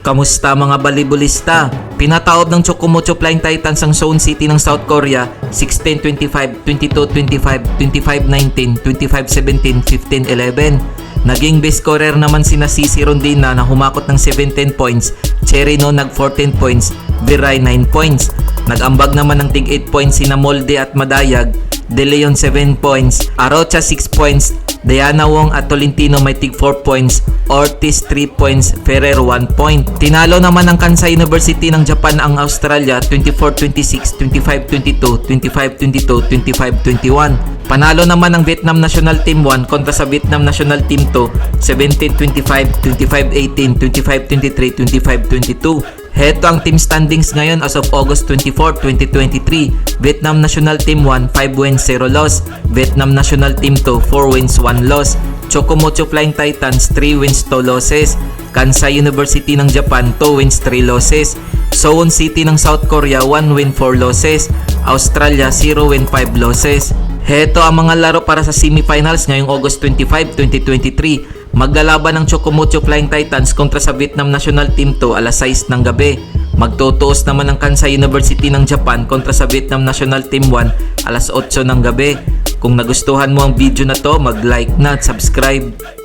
Kamusta mga balibulista? Pinataob ng Chocmocho Flying Titans ang Seoul City ng South Korea 16-25, 22-25, 25-19, 25-17, 15-11. Naging best scorer naman sina Cici Rondina na humakot ng 17 points, Cherino nag 14 points, Viray 9 points. Nag-ambag naman ng tig 8 points sina Molde at Madayag, De Leon 7 points, Arocha 6 points, Diana Wong at Tolentino may tig 4 points, Ortiz 3 points, Ferrer 1 point. Tinalo naman ng Kansai University ng Japan ang Australia 24-26, 25-22, 25-22, 25-21. Panalo naman ng Vietnam National Team 1 kontra sa Vietnam National Team 2 17-25, 25-18, 25-23, 25-22. Heto ang team standings ngayon as of August 24, 2023. Vietnam National Team 1, 5 wins, 0 loss. Vietnam National Team 2, 4 wins, 1 loss. Chocmocho Flying Titans, 3 wins, 2 losses. Kansai University ng Japan, 2 wins, 3 losses. Seoul City ng South Korea, 1 win, 4 losses. Australia, 0 win, 5 losses. Heto ang mga laro para sa semifinals ngayong August 25, 2023. Maglalaban ng Chocmocho Flying Titans kontra sa Vietnam National Team 2 alas 6 ng gabi. Magtutuos naman ng Kansai University ng Japan kontra sa Vietnam National Team 1 alas 8 ng gabi. Kung nagustuhan mo ang video na to, mag-like na at subscribe.